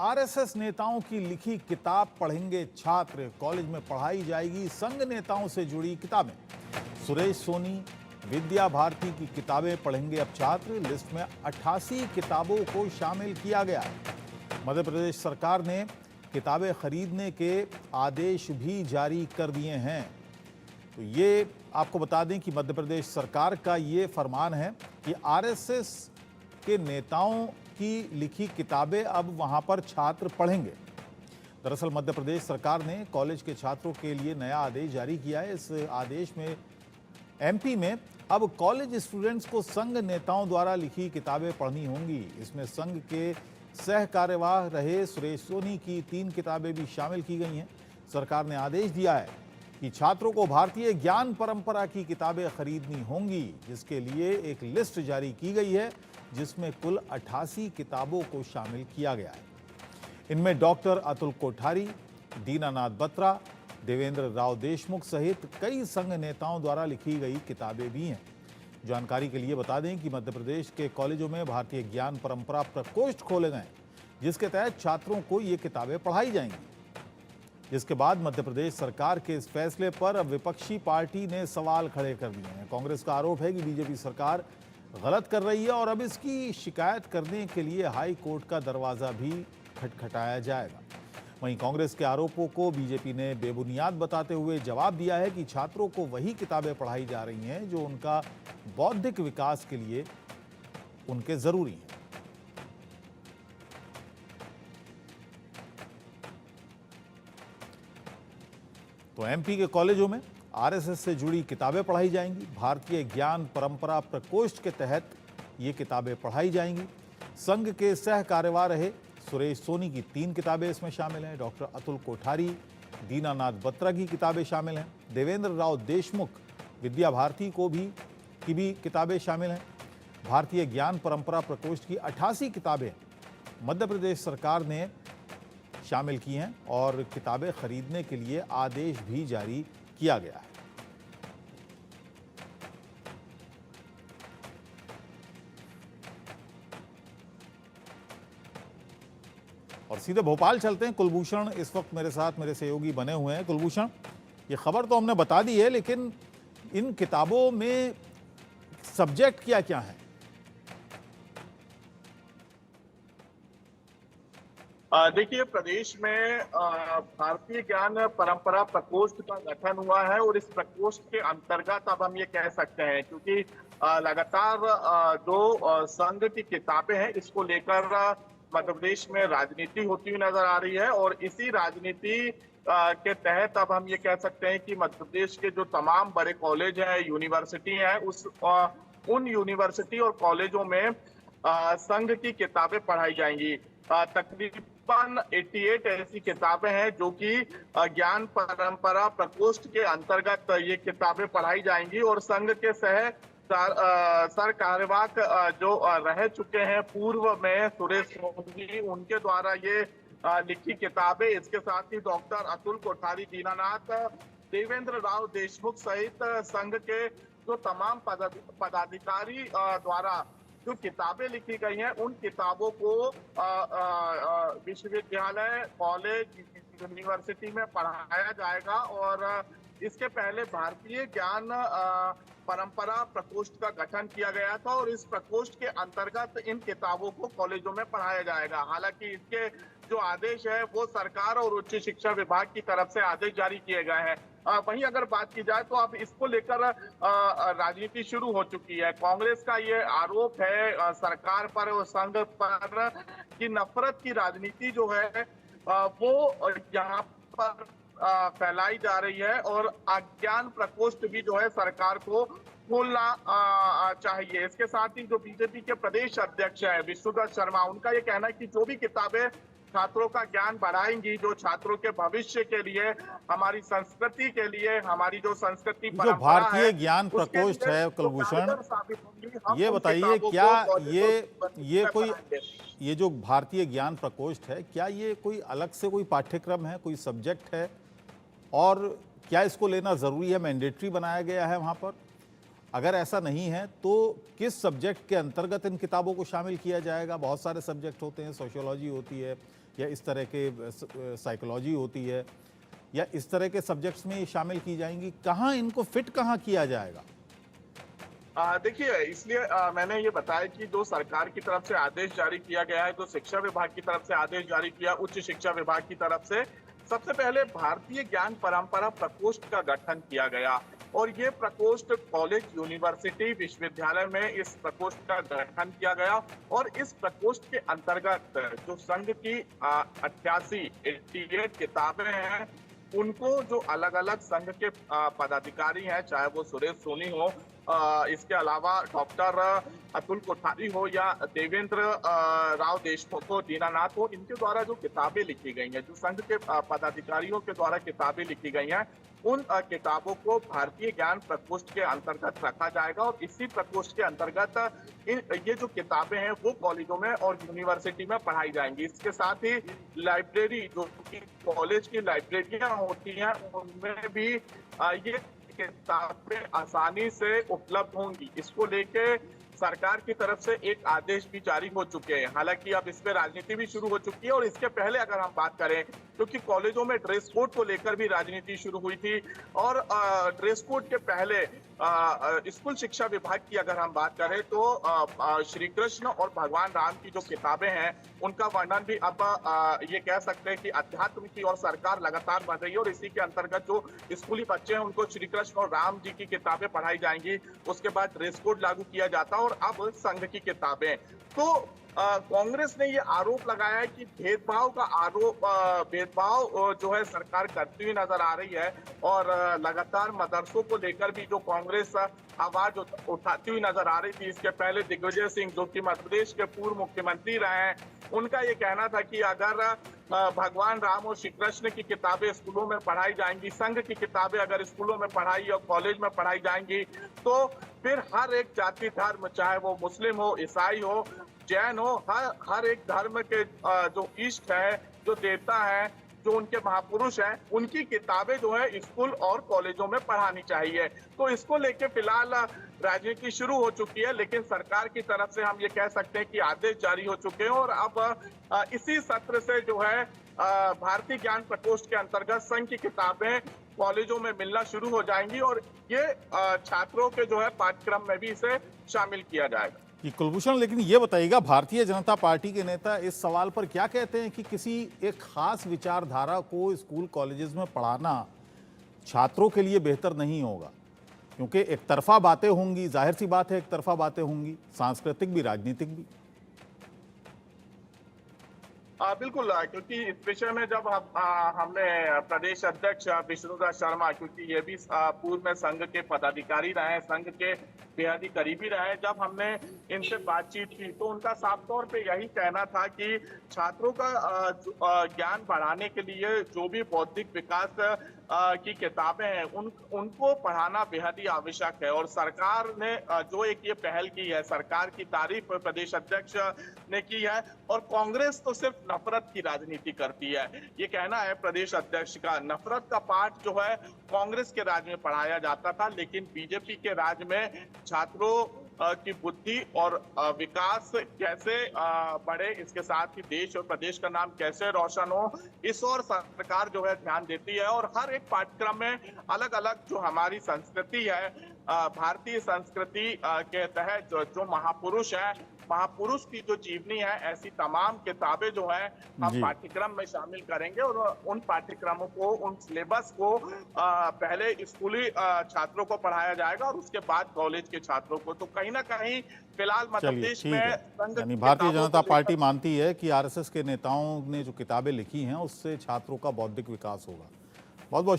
RSS नेताओं की लिखी किताब पढ़ेंगे छात्र, कॉलेज में पढ़ाई जाएगी संघ नेताओं से जुड़ी किताबें। सुरेश सोनी, विद्या भारती की किताबें पढ़ेंगे अब छात्र। लिस्ट में 88 किताबों को शामिल किया गया है। मध्य प्रदेश सरकार ने किताबें खरीदने के आदेश भी जारी कर दिए हैं। तो ये आपको बता दें कि मध्य प्रदेश सरकार का ये फरमान है कि आरएसएस के नेताओं की लिखी किताबें अब वहां पर छात्र पढ़ेंगे। दरअसल मध्य प्रदेश सरकार ने कॉलेज के छात्रों के लिए नया आदेश जारी किया है। इस आदेश में एमपी में अब कॉलेज स्टूडेंट्स को संघ नेताओं द्वारा लिखी किताबें पढ़नी होंगी। इसमें संघ के सह कार्यवाह रहे सुरेश सोनी की 3 किताबें भी शामिल की गई हैं। सरकार ने आदेश दिया है कि छात्रों को भारतीय ज्ञान परंपरा की किताबें खरीदनी होंगी, जिसके लिए एक लिस्ट जारी की गई है जिसमें कुल 88 किताबों को शामिल किया गया है। इनमें डॉक्टर अतुल कोठारी, दीनानाथ बत्रा, देवेंद्र राव देशमुख सहित कई संघ नेताओं द्वारा लिखी गई किताबें भी हैं। जानकारी के लिए बता दें कि मध्य प्रदेश के कॉलेजों में भारतीय ज्ञान परंपरा प्रकोष्ठ खोले गए, जिसके तहत छात्रों को ये किताबें पढ़ाई जाएंगी। जिसके बाद मध्य प्रदेश सरकार के इस फैसले पर अब विपक्षी पार्टी ने सवाल खड़े कर दिए हैं। कांग्रेस का आरोप है कि बीजेपी सरकार गलत कर रही है और अब इसकी शिकायत करने के लिए हाई कोर्ट का दरवाजा भी खटखटाया जाएगा। वहीं कांग्रेस के आरोपों को बीजेपी ने बेबुनियाद बताते हुए जवाब दिया है कि छात्रों को वही किताबें पढ़ाई जा रही हैं जो उनका बौद्धिक विकास के लिए उनके जरूरी हैं। तो एमपी के कॉलेजों में आरएसएस से जुड़ी किताबें पढ़ाई जाएंगी। भारतीय ज्ञान परंपरा प्रकोष्ठ के तहत ये किताबें पढ़ाई जाएंगी। संघ के सह कार्यवाह रहे सुरेश सोनी की 3 किताबें इसमें शामिल हैं। डॉक्टर अतुल कोठारी, दीनानाथ बत्रा की किताबें शामिल हैं। देवेंद्र राव देशमुख, विद्या भारती की भी किताबें शामिल हैं। भारतीय ज्ञान परंपरा प्रकोष्ठ की 88 किताबें मध्य प्रदेश सरकार ने शामिल की हैं और किताबें खरीदने के लिए आदेश भी जारी किया गया है। और सीधे भोपाल चलते हैं। कुलभूषण इस वक्त मेरे साथ, मेरे सहयोगी बने हुए हैं। कुलभूषण, ये खबर तो हमने बता दी है, लेकिन इन किताबों में सब्जेक्ट क्या क्या है? देखिए, प्रदेश में भारतीय ज्ञान परंपरा प्रकोष्ठ का गठन हुआ है और इस प्रकोष्ठ के अंतर्गत अब हम ये कह सकते हैं, क्योंकि लगातार जो संघ की किताबें हैं इसको लेकर मध्य प्रदेश में राजनीति होती हुई नजर आ रही है और इसी राजनीति के तहत अब हम ये कह सकते हैं कि मध्य प्रदेश के जो तमाम बड़े कॉलेज हैं, यूनिवर्सिटी हैं, उन यूनिवर्सिटी और कॉलेजों में संघ की किताबें पढ़ाई जाएंगी। तकरीबन 88 ऐसी किताबें हैं जो कि ज्ञान परंपरा प्रकोष्ठ के अंतर्गत ये किताबें पढ़ाई जाएंगी और संघ के सर कार्यवाहक जो रह चुके हैं पूर्व में सुरेश सोनी, उनके द्वारा ये लिखी किताबें, इसके साथ ही डॉक्टर अतुल कोठारी, दीनानाथ, देवेंद्र राव देशमुख सहित संघ के जो तमाम पदाधिकारी द्वारा जो किताबें लिखी गई हैं उन किताबों को विश्वविद्यालय, कॉलेज, यूनिवर्सिटी में पढ़ाया जाएगा। और इसके पहले भारतीय ज्ञान परंपरा प्रकोष्ठ का गठन किया गया था और इस प्रकोष्ठ के अंतर्गत इन किताबों को कॉलेजों में पढ़ाया जाएगा। हालांकि इसके जो आदेश है वो सरकार और उच्च शिक्षा विभाग की तरफ से आदेश जारी किए गए हैं। वहीं अगर बात की जाए तो अब इसको लेकर राजनीति शुरू हो चुकी है। कांग्रेस का ये आरोप है सरकार पर और संघ पर कि नफरत की राजनीति जो है वो यहाँ पर फैलाई जा रही है और अज्ञान प्रकोष्ठ भी जो है सरकार को खोलना चाहिए। इसके साथ ही जो बीजेपी के प्रदेश अध्यक्ष है विष्णुदत्त शर्मा, उनका ये कहना है कि जो भी किताबें छात्रों का ज्ञान बढ़ाएंगी, जो छात्रों के भविष्य के लिए, हमारी संस्कृति के लिए, हमारी जो संस्कृति जो भारतीय ज्ञान प्रकोष्ठ है, कुलभूषण, ये बताइए क्या ये जो भारतीय ज्ञान प्रकोष्ठ है, क्या ये कोई अलग से कोई पाठ्यक्रम है, कोई सब्जेक्ट है, और क्या इसको लेना जरूरी है, मैंडेटरी बनाया गया है वहां पर? अगर ऐसा नहीं है तो किस सब्जेक्ट के अंतर्गत इन किताबों को शामिल किया जाएगा? बहुत सारे सब्जेक्ट होते हैं, सोशियोलॉजी होती है, या इस तरह के साइकोलॉजी होती है या इस तरह के सब्जेक्ट्स में ये शामिल की जाएंगी? कहाँ इनको फिट कहाँ किया जाएगा? देखिए, इसलिए मैंने ये बताया कि जो सरकार की तरफ से आदेश जारी किया गया है, जो शिक्षा विभाग की तरफ से आदेश जारी किया, उच्च शिक्षा विभाग की तरफ से सबसे पहले भारतीय ज्ञान परंपरा प्रकोष्ठ का गठन किया गया और ये प्रकोष्ठ कॉलेज, यूनिवर्सिटी, विश्वविद्यालय में इस प्रकोष्ठ का गठन किया गया और इस प्रकोष्ठ के अंतर्गत जो संघ की 88 किताबें हैं, उनको जो अलग अलग संघ के पदाधिकारी हैं, चाहे वो सुरेश सोनी हो, इसके अलावा डॉक्टर अतुल कोठारी हो या देवेंद्र राव देशमुख हो, दीनानाथ हो, इनके द्वारा जो किताबें लिखी गई हैं, जो संघ के पदाधिकारियों के द्वारा किताबें लिखी गई हैं, उन किताबों को भारतीय ज्ञान प्रकोष्ठ के अंतर्गत रखा जाएगा और इसी प्रकोष्ठ के अंतर्गत ये जो किताबें हैं वो कॉलेजों में और यूनिवर्सिटी में पढ़ाई जाएंगी। इसके साथ ही लाइब्रेरी, जो कि कॉलेज की लाइब्रेरियां होती हैं, उनमें भी ये किताबें आसानी से उपलब्ध होंगी। इसको लेके सरकार की तरफ से एक आदेश भी जारी हो चुके हैं। हालांकि अब इस पे राजनीति भी शुरू हो चुकी है और इसके पहले अगर हम बात करें, क्योंकि कॉलेजों में ड्रेस कोड को लेकर भी राजनीति शुरू हुई थी और ड्रेस कोड के पहले स्कूल शिक्षा विभाग की अगर हम बात करें तो श्री कृष्ण और भगवान राम की जो किताबें हैं, उनका वर्णन भी अब ये कह सकते हैं कि अध्यात्म की और सरकार लगातार बढ़ रही है और इसी के अंतर्गत जो स्कूली बच्चे हैं उनको श्री कृष्ण और राम जी की किताबें पढ़ाई जाएंगी। उसके बाद ड्रेस कोड लागू किया जाता और अब संघ की किताबें। तो कांग्रेस ने ये आरोप लगाया है कि भेदभाव जो है सरकार करती हुई नजर आ रही है और लगातार मदरसों को लेकर भी जो कांग्रेस आवाज उठाती हुई नजर आ रही थी। इसके पहले दिग्विजय सिंह, जो कि मध्य प्रदेश के पूर्व मुख्यमंत्री रहे हैं, उनका ये कहना था कि अगर भगवान राम और श्री कृष्ण की किताबें स्कूलों में पढ़ाई जाएंगी, संघ की किताबें अगर स्कूलों में पढ़ाई और कॉलेज में पढ़ाई जाएंगी, तो फिर हर एक जाति धर्म, चाहे वो मुस्लिम हो, ईसाई हो, जैन हो, हर एक धर्म के जो इष्ट है, जो देवता है, जो उनके महापुरुष हैं, उनकी किताबें जो है स्कूल और कॉलेजों में पढ़ानी चाहिए। तो इसको लेके फिलहाल राजनीति शुरू हो चुकी है, लेकिन सरकार की तरफ से हम ये कह सकते हैं कि आदेश जारी हो चुके हैं और अब इसी सत्र से जो है भारतीय ज्ञान प्रकोष्ठ के अंतर्गत संघ की किताबें कॉलेजों में मिलना शुरू हो जाएंगी और ये छात्रों के जो है पाठ्यक्रम में भी इसे शामिल किया जाएगा। कि कुलभूषण, लेकिन ये बताइएगा, भारतीय जनता पार्टी के नेता इस सवाल पर क्या कहते हैं कि किसी एक खास विचारधारा को स्कूल कॉलेजेस में पढ़ाना छात्रों के लिए बेहतर नहीं होगा? क्योंकि एक तरफा बातें होंगी, जाहिर सी बात है, एक तरफा बातें होंगी, सांस्कृतिक भी, राजनीतिक भी। बिल्कुल, क्योंकि इस विषय में जब हमने प्रदेश अध्यक्ष विष्णुदास शर्मा, क्योंकि ये भी पूर्व में संघ के पदाधिकारी रहे हैं, संघ के बेहद ही करीबी रहे हैं, जब हमने इनसे बातचीत की तो उनका साफ तौर पे यही कहना था कि छात्रों का ज्ञान बढ़ाने के लिए जो भी बौद्धिक विकास की किताबें हैं उनको पढ़ाना बेहद ही आवश्यक है और सरकार ने जो एक ये पहल की है, सरकार की तारीफ प्रदेश अध्यक्ष ने की है और कांग्रेस तो सिर्फ नफरत की राजनीति करती है। ये कहना है प्रदेश अध्यक्ष का, नफरत का पाठ जो है कांग्रेस के राज में पढ़ाया जाता था, लेकिन बीजेपी के राज में छात्रों की बुद्धि और विकास कैसे बढ़े, इसके साथ ही देश और प्रदेश का नाम कैसे रोशन हो, इस और सरकार जो है ध्यान देती है और हर एक पाठ्यक्रम में अलग अलग जो हमारी संस्कृति है, भारतीय संस्कृति के तहत जो महापुरुष है, महापुरुष की जो जीवनी है, ऐसी तमाम किताबें जो है हम पाठ्यक्रम में शामिल करेंगे और उन पाठ्यक्रमों को, उन सिलेबस को पहले स्कूली छात्रों को पढ़ाया जाएगा और उसके बाद कॉलेज के छात्रों को। तो कहीं ना कहीं फिलहाल मध्य प्रदेश में यानी भारतीय जनता पार्टी मानती है कि आरएसएस के नेताओं ने जो किताबें लिखी हैं उससे छात्रों का बौद्धिक विकास होगा। बहुत बहुत शुक्रिया।